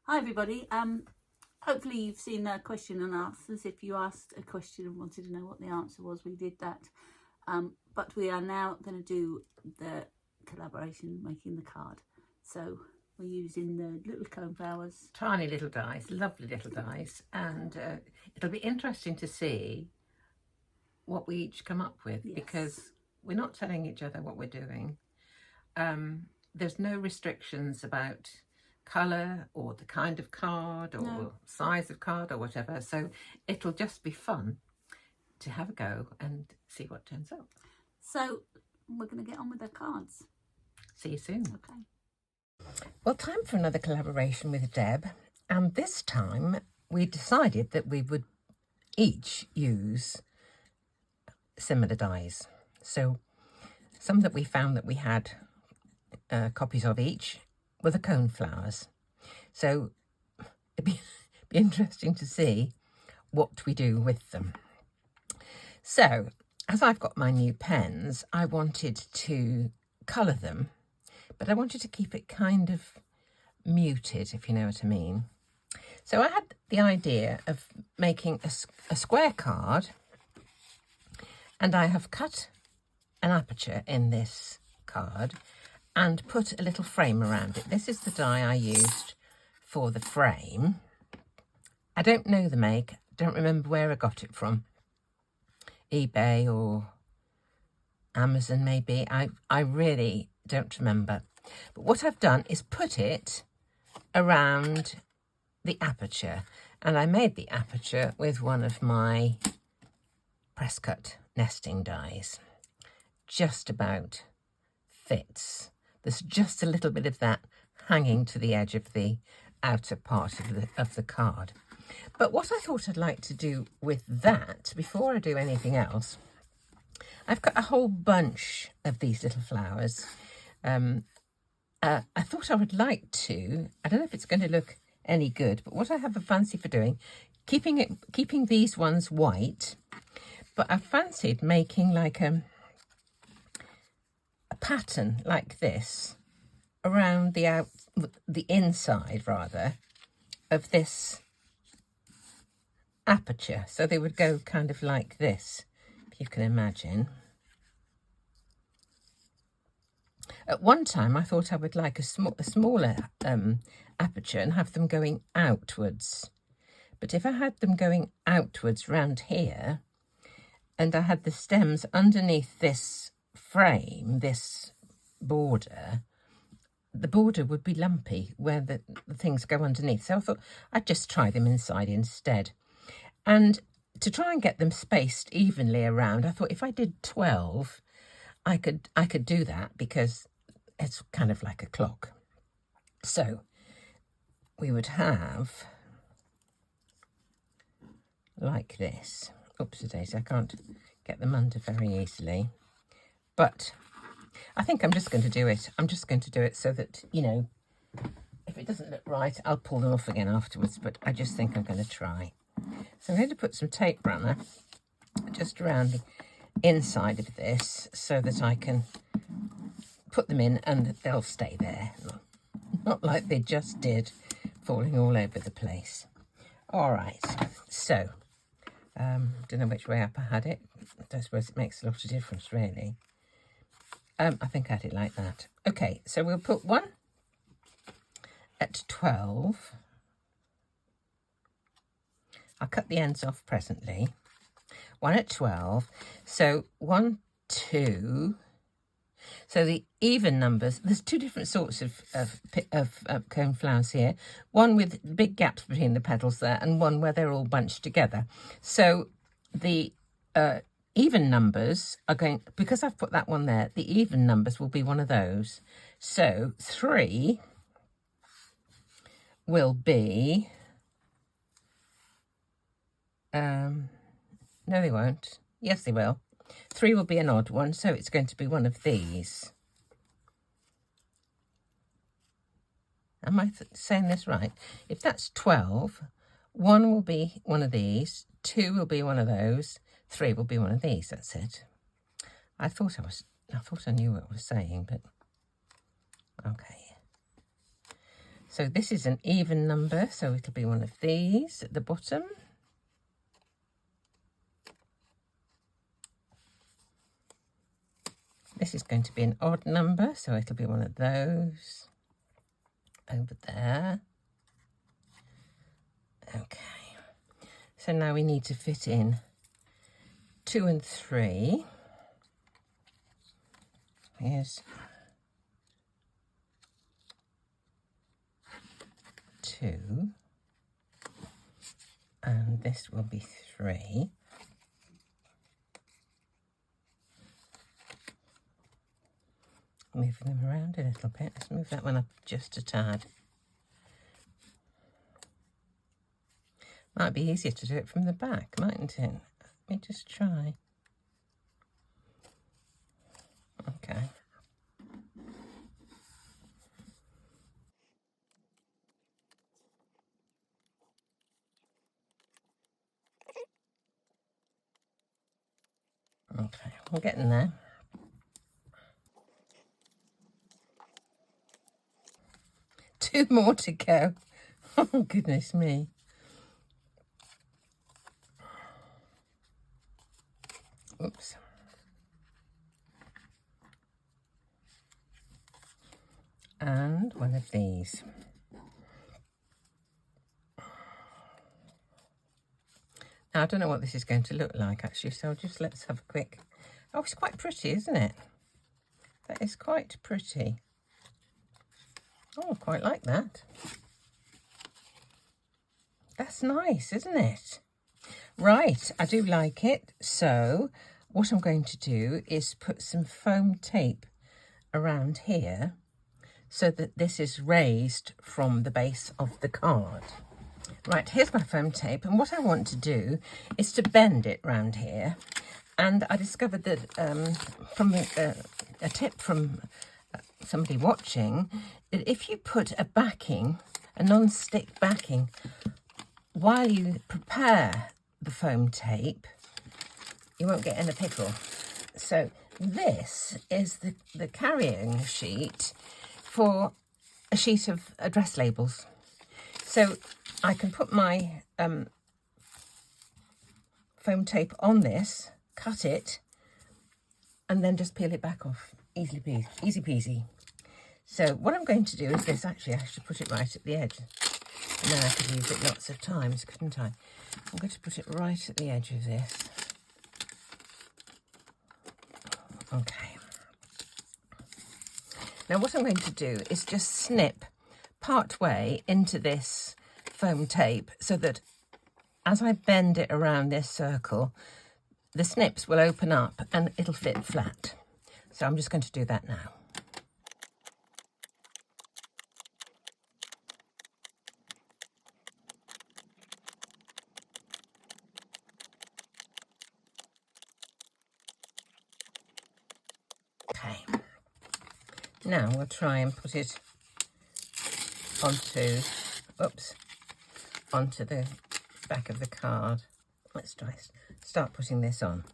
Hi everybody. Hopefully you've seen the question and answers. If you asked a question and wanted to know what the answer was, we did that. But we are now going to do the collaboration, making the card. So we're using the little coneflowers. Tiny little dies, lovely little dies, and it'll be interesting to see what we each come up with, Yes. because we're not telling each other what we're doing. There's no restrictions about colour or the kind of card or size of card or whatever, so it'll just be fun to have a go and see what turns up. So we're going to get on with the cards. See you soon. Okay. Well, time for another collaboration with Deb, and this time we decided that we would each use similar dies. So some that we found that we had copies of each were the coneflowers. So it'd be interesting to see what we do with them. So as I've got my new pens, I wanted to colour them, but I wanted to keep it kind of muted, if you know what I mean. So I had the idea of making a square card, and I have cut an aperture in this card and put a little frame around it. This is the die I used for the frame. I don't know the make, don't remember where I got it from. eBay or Amazon maybe, I really don't remember. But what I've done is put it around the aperture, and I made the aperture with one of my press cut nesting dies. Just about fits. There's just a little bit of that hanging to the edge of the outer part of the card. But what I thought I'd like to do with that, before I do anything else, I've got a whole bunch of these little flowers. I thought I would like to, I don't know if it's going to look any good, but what I have a fancy for doing, keeping these ones white, but I fancied making like a pattern like this around the inside rather of this aperture, so they would go kind of like this, if you can imagine. At one time I thought I would like a smaller aperture and have them going outwards, but if I had them going outwards round here and I had the stems underneath this frame, this border, the border would be lumpy where the things go underneath. So I thought I'd just try them inside instead. And to try and get them spaced evenly around, I thought if I did 12, I could do that, because it's kind of like a clock. So we would have like this. Oops-a-daisy, I can't get them under very easily. But I think I'm just going to do it. I'm just going to do it so that, you know, if it doesn't look right, I'll pull them off again afterwards. But I just think I'm going to try. So I'm going to put some tape runner just around the inside of this so that I can put them in and they'll stay there. Not like they just did, falling all over the place. All right. So, don't know which way up I had it. I don't suppose it makes a lot of difference, really. I think I had it like that. Okay, so we'll put one at 12. I'll cut the ends off presently. One at 12. So 1, 2. So the even numbers, there's two different sorts of coneflowers here. One with big gaps between the petals there, and one where they're all bunched together. So the even numbers are going, because I've put that one there, the even numbers will be one of those. So 3 will be, no they won't, yes they will. 3 will be an odd one, so it's going to be one of these. Am I saying this right? If that's 12, 1 will be one of these, 2 will be one of those, 3 will be one of these. That's it. I thought I knew what I was saying, but okay. So this is an even number, so it'll be one of these at the bottom. This is going to be an odd number, so it'll be one of those over there. Okay, so now we need to fit in 2 and 3. Here's 2, and this will be 3. Moving them around a little bit. Let's move that one up just a tad. Might be easier to do it from the back, mightn't it? Let me just try. Okay. Okay, we're getting there. Two more to go. Oh, goodness me. Oops. And one of these. Now, I don't know what this is going to look like, actually, so let's have a quick... Oh, it's quite pretty, isn't it? That is quite pretty. Oh, I quite like that. That's nice, isn't it? Right, I do like it. So what I'm going to do is put some foam tape around here so that this is raised from the base of the card. Right, here's my foam tape, and what I want to do is to bend it round here. And I discovered that from a tip from somebody watching, that if you put a backing, a non-stick backing, while you prepare the foam tape, you won't get in a pickle. So this is the carrying sheet for a sheet of address labels. So I can put my foam tape on this, cut it, and then just peel it back off. Easy peasy. So what I'm going to do is this. Actually, I should put it right at the edge. And then I could use it lots of times, couldn't I? I'm going to put it right at the edge of this. Okay. Now what I'm going to do is just snip part way into this foam tape so that as I bend it around this circle, the snips will open up and it'll fit flat. So I'm just going to do that now. Okay. Now we'll try and put it onto the back of the card. Let's start putting this on.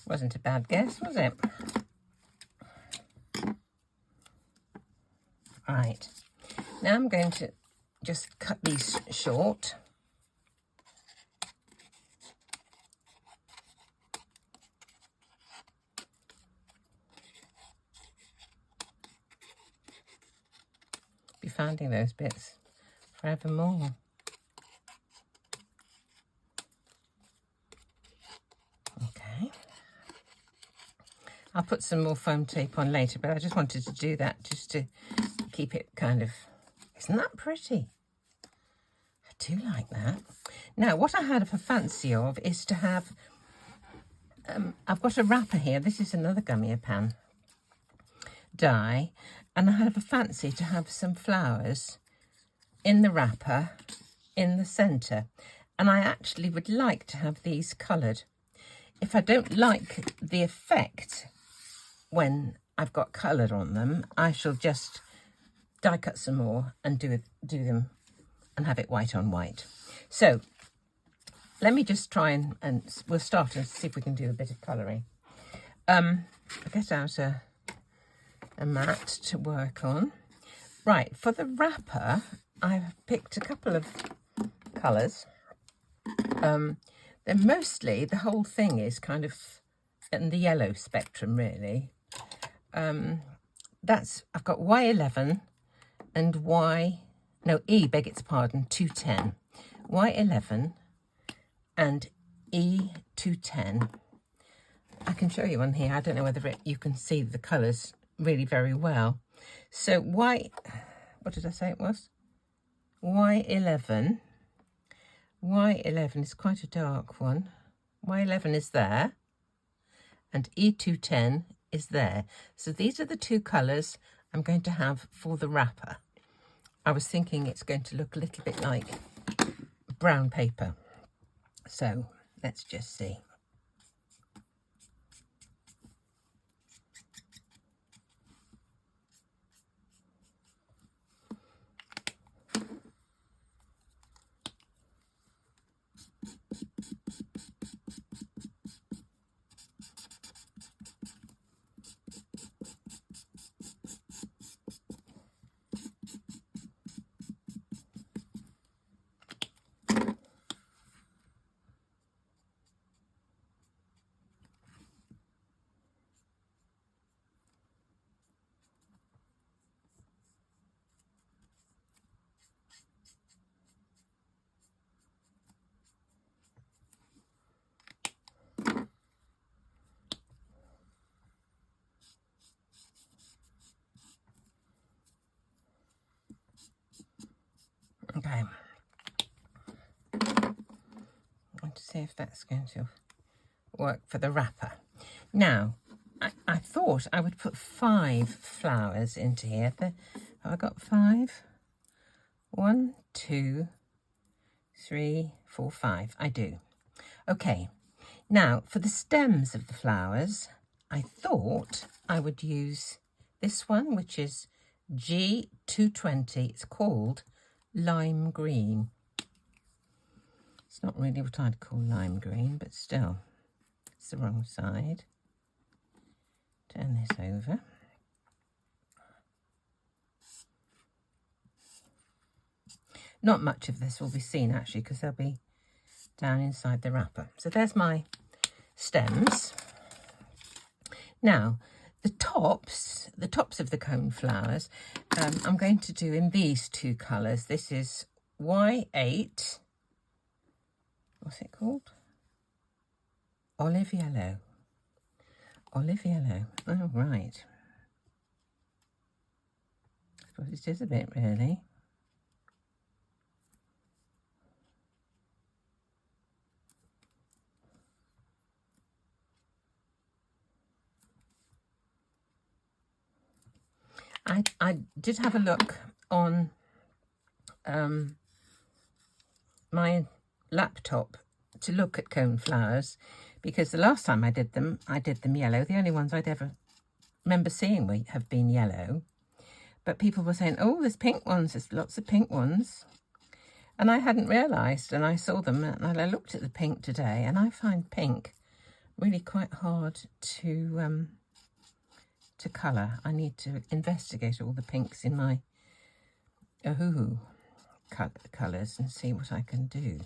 Wasn't a bad guess, was it? Right, now I'm going to just cut these short. Be finding those bits forevermore. Okay. I'll put some more foam tape on later, but I just wanted to do that just to keep it kind of... Isn't that pretty? I do like that. Now, what I had a fancy of is to have... I've got a wrapper here. This is another Gummiapan die. And I had a fancy to have some flowers in the wrapper in the centre. And I actually would like to have these coloured. If I don't like the effect when I've got coloured on them, I shall just die cut some more and do them and have it white on white. So let me just try and we'll start and see if we can do a bit of colouring. I'll get out a mat to work on. Right, for the wrapper, I've picked a couple of colours. They're mostly, the whole thing is kind of in the yellow spectrum, really. I've got Y11 and E, beg its pardon, 210. Y11 and E210. I can show you on here. I don't know whether you can see the colours really very well. So what did I say it was? Y11. Y11 is quite a dark one. Y11 is there. And E210 is there. So these are the two colours I'm going to have for the wrapper. I was thinking it's going to look a little bit like brown paper. So let's just see. Okay, I want to see if that's going to work for the wrapper. Now, I thought I would put 5 flowers into here. Have I got 5? 1, 2, 3, 4, 5. I do. Okay, now for the stems of the flowers, I thought I would use this one, which is G220. It's called lime green. It's not really what I'd call lime green, but still, it's the wrong side. Turn this over. Not much of this will be seen actually, because they'll be down inside the wrapper. So there's my stems. Now, the tops of the cone flowers, I'm going to do in these two colours. This is Y8, what's it called? Olive yellow. Olive yellow, oh right. I suppose it is a bit really. I did have a look on my laptop to look at cone flowers, because the last time I did them yellow. The only ones I'd ever remember seeing have been yellow. But people were saying, oh, there's pink ones, there's lots of pink ones. And I hadn't realised, and I saw them, and I looked at the pink today, and I find pink really quite hard to colour. I need to investigate all the pinks in my Ohuhu colours and see what I can do.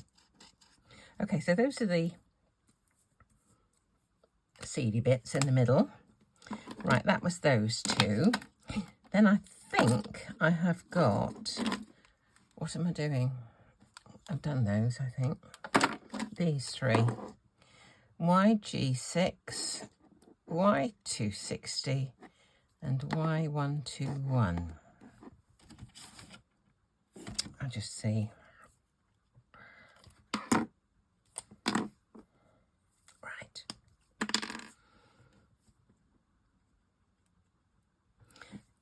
Okay, so those are the seedy bits in the middle. Right, that was those two. Then I think I have got, what am I doing? I've done those, I think. These 3. YG6, Y260 and Y121. I'll just see. Right.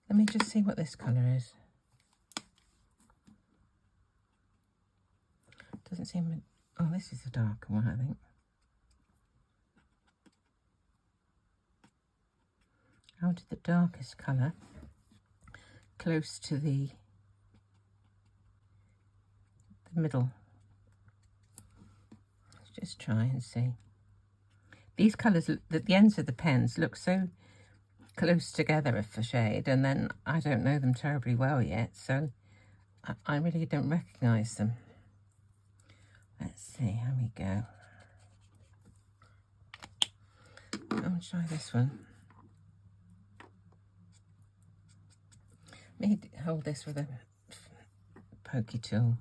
Let me just see what this colour is. Doesn't seem... Oh, this is a darker one, I think. I wanted the darkest colour close to the middle. Just try and see. These colours, the ends of the pens look so close together for shade, and then I don't know them terribly well yet, so I really don't recognise them. Let's see, how we go. I'll try this one. Let me hold this with a pokey tool.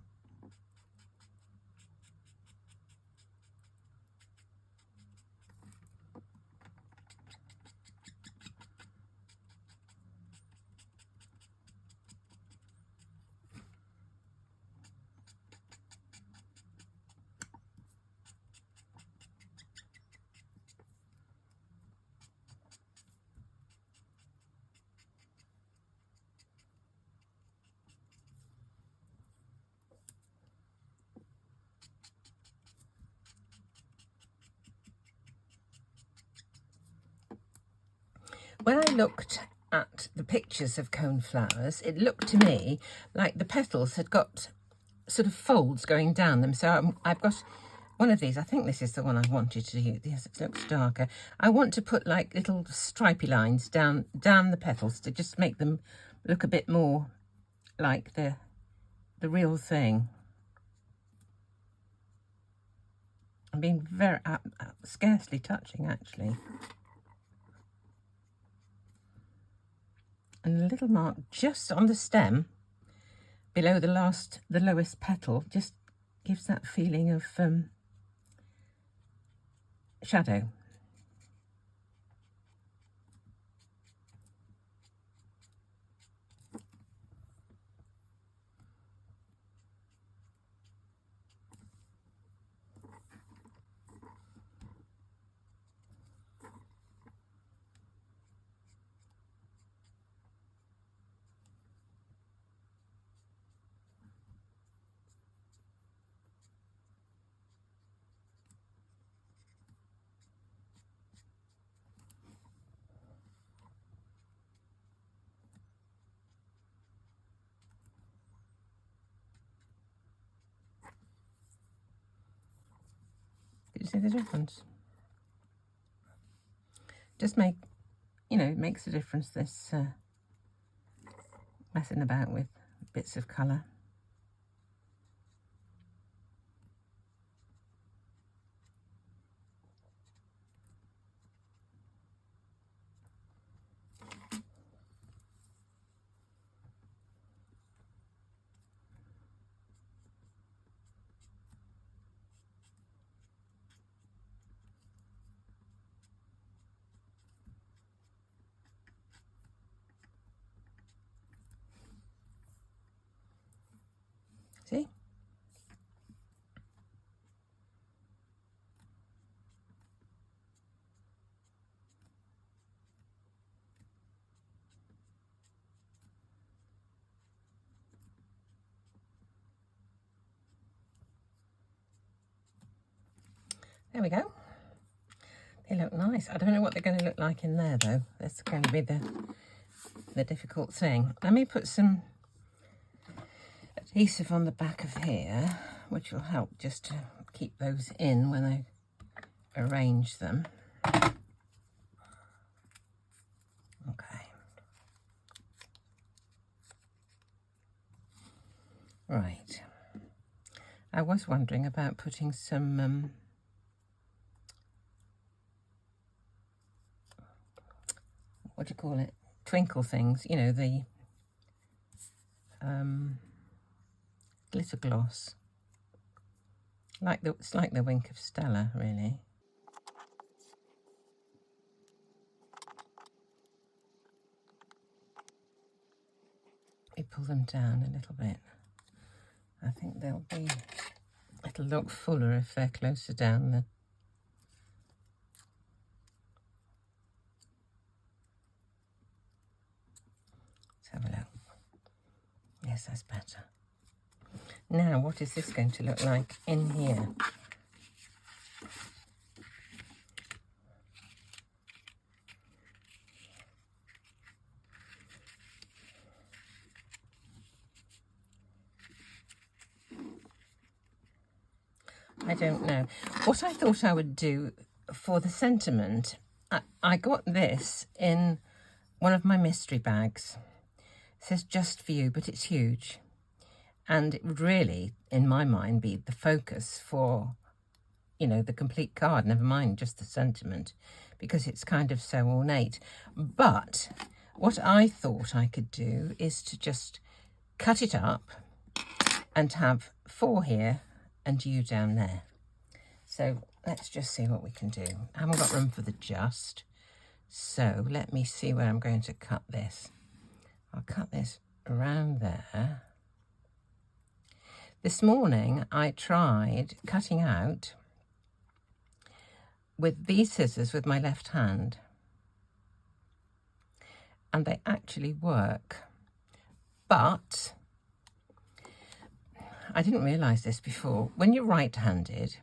When I looked at the pictures of coneflowers, it looked to me like the petals had got sort of folds going down them. So I've got one of these. I think this is the one I wanted to use. Yes, it looks darker. I want to put like little stripy lines down the petals to just make them look a bit more like the real thing. I'm being very scarcely touching actually. And a little mark just on the stem below the lowest petal just gives that feeling of shadow. Did you see the difference? Just it makes a difference, this messing about with bits of colour. See? There we go. They look nice. I don't know what they're going to look like in there though. That's going to be the difficult thing. Let me put some adhesive on the back of here, which will help just to keep those in when I arrange them. Okay. Right. I was wondering about putting some what do you call it? Twinkle things, you know, the glitter gloss. It's like the Wink of Stella, really. We pull them down a little bit. I think it'll look fuller if they're closer down. Let's have a look. Yes, that's better. Now, what is this going to look like in here? I don't know. What I thought I would do for the sentiment, I got this in one of my mystery bags. It says just for you, but it's huge. And it would really, in my mind, be the focus for, you know, the complete card, never mind just the sentiment, because it's kind of so ornate. But what I thought I could do is to just cut it up and have 4 here and you down there. So let's just see what we can do. I haven't got room for the just, so let me see where I'm going to cut this. I'll cut this around there. This morning I tried cutting out with these scissors with my left hand, and they actually work. But I didn't realise this before. When you're right-handed,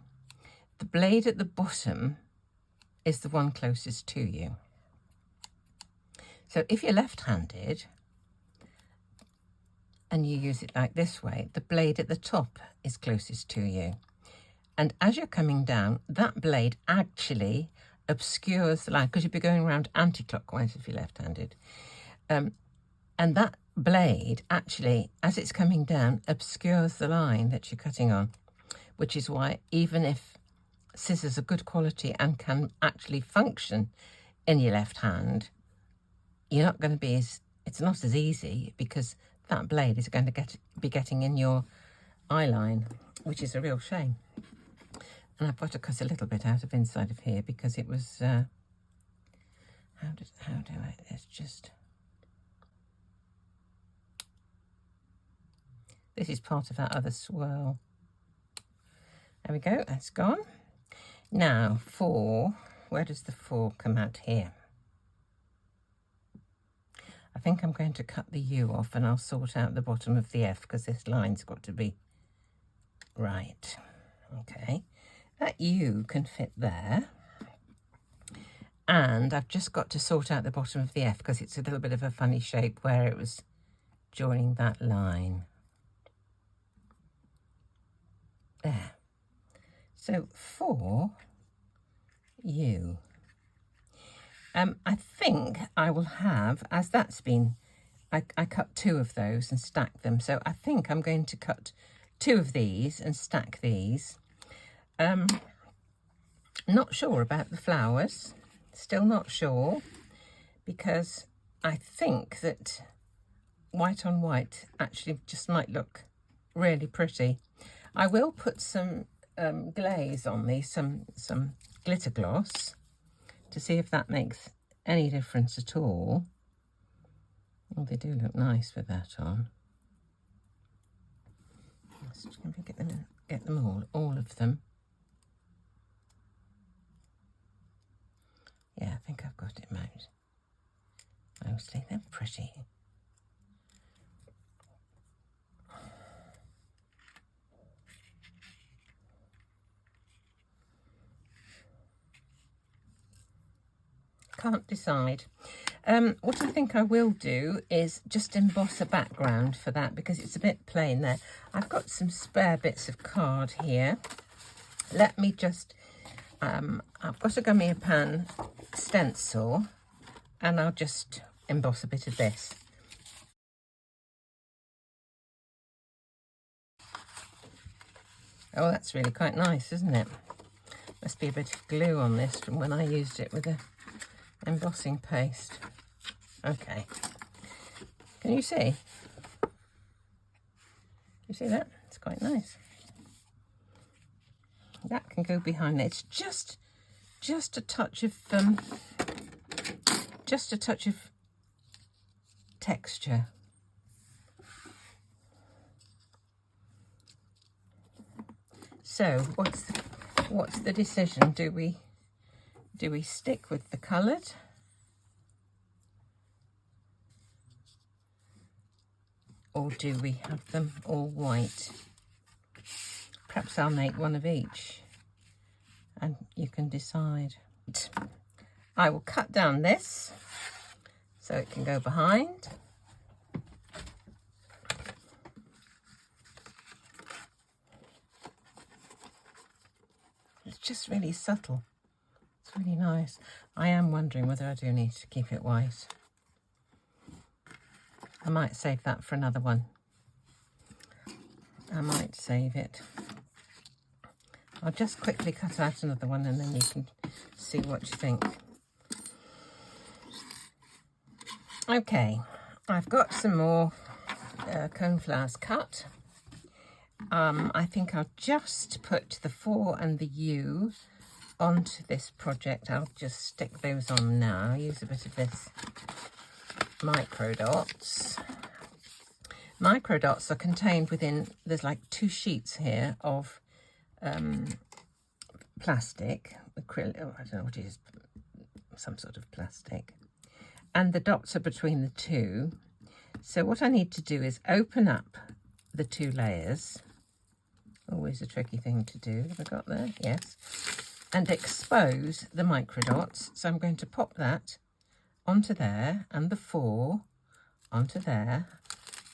the blade at the bottom is the one closest to you. So if you're left-handed and you use it like this way, the blade at the top is closest to you. And as you're coming down, that blade actually obscures the line, because you'd be going around anti-clockwise if you're left-handed. And that blade actually, as it's coming down, obscures the line that you're cutting on, which is why even if scissors are good quality and can actually function in your left hand, you're not going to be as, it's not as easy, because that blade is going to be getting in your eye line, which is a real shame. And I've got to cut a little bit out of inside of here because it was, let's just, this is part of that other swirl. There we go, that's gone. Now 4, where does the 4 come out? Here. I think I'm going to cut the U off and I'll sort out the bottom of the F, because this line's got to be right. Okay, that U can fit there. And I've just got to sort out the bottom of the F because it's a little bit of a funny shape where it was joining that line. There. So 4 U. I think I will have, as that's been, I cut 2 of those and stacked them. So I think I'm going to cut 2 of these and stack these. Not sure about the flowers. Still not sure, because I think that white on white actually just might look really pretty. I will put some glaze on these, some glitter gloss, to see if that makes any difference at all. Well, they do look nice with that on. Let's just get them all of them. Yeah, I think I've got it mostly. They're pretty. Can't decide. What I think I will do is just emboss a background for that, because it's a bit plain there. I've got some spare bits of card here. Let me just, I've got a Gummiapan stencil, and I'll just emboss a bit of this. Oh, that's really quite nice, isn't it? Must be a bit of glue on this from when I used it with a embossing paste. Okay, can you see? You see that? It's quite nice. That can go behind there. It's just a touch of texture. So what's the decision? Do we stick with the coloured, or do we have them all white? Perhaps I'll make one of each and you can decide. I will cut down this so it can go behind. It's just really subtle. It's really nice. I am wondering whether I do need to keep it white. I might save that for another one. I might save it. I'll just quickly cut out another one and then you can see what you think. Okay, I've got some more coneflowers cut. I think I'll just put the 4 and the U onto this project. I'll just stick those on now. Use a bit of this micro dots. Micro dots are contained within, there's like 2 sheets here of plastic, acrylic, I don't know what it is, some sort of plastic. And the dots are between the 2. So what I need to do is open up the 2 layers. Always a tricky thing to do. Have I got there? Yes. And expose the micro dots. So I'm going to pop that onto there and the 4 onto there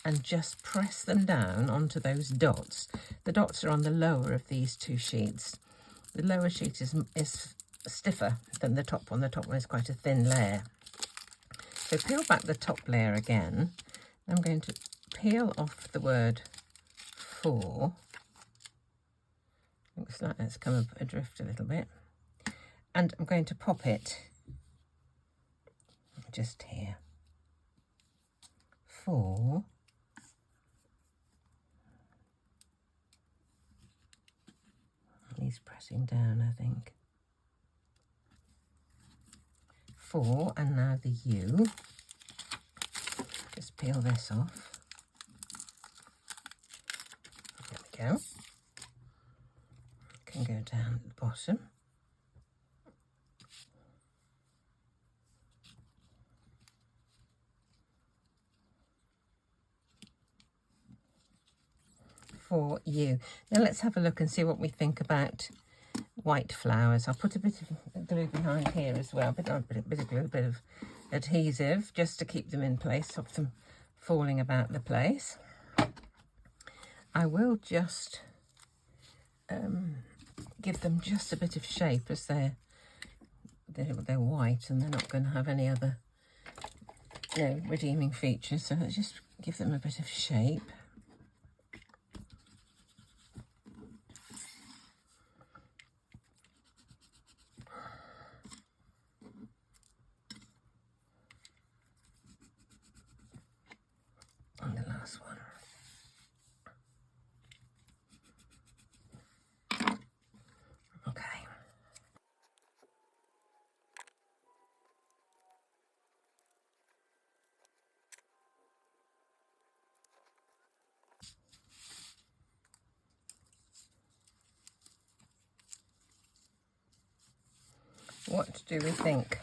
and just press them down onto those dots. The dots are on the lower of these 2 sheets. The lower sheet is stiffer than the top one. The top one is quite a thin layer. So peel back the top layer again. I'm going to peel off the word 4. Looks like that's come adrift a little bit. And I'm going to pop it just here. 4. He's pressing down, I think. 4, and now the U. Just peel this off. There we go. Can go down at the bottom. For you. Now let's have a look and see what we think about white flowers. I'll put a bit of glue behind here as well, a bit of glue, a bit of adhesive, just to keep them in place, stop them falling about the place. I will just give them just a bit of shape, as they're white and they're not going to have any other redeeming features. So let's just give them a bit of shape. And the last one. Okay. What do we think?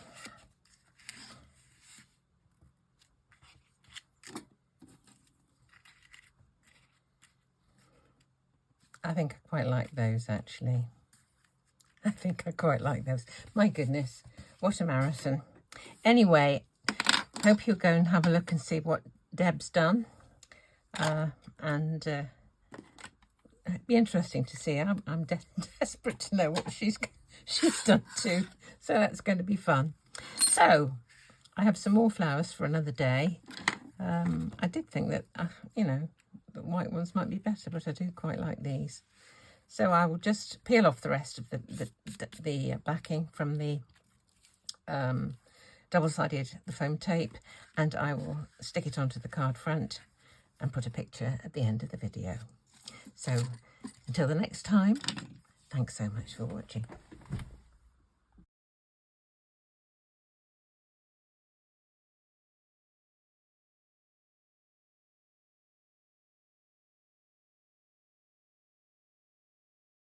I think I quite like those, actually. I think I quite like those. My goodness, what a marathon. Anyway, hope you'll go and have a look and see what Deb's done. It'd be interesting to see. I'm desperate to know what she's done too. So that's going to be fun. So I have some more flowers for another day. I did think that, the white ones might be better, but I do quite like these. So I will just peel off the rest of the backing from the double-sided foam tape, and I will stick it onto the card front and put a picture at the end of the video. So until the next time, thanks so much for watching.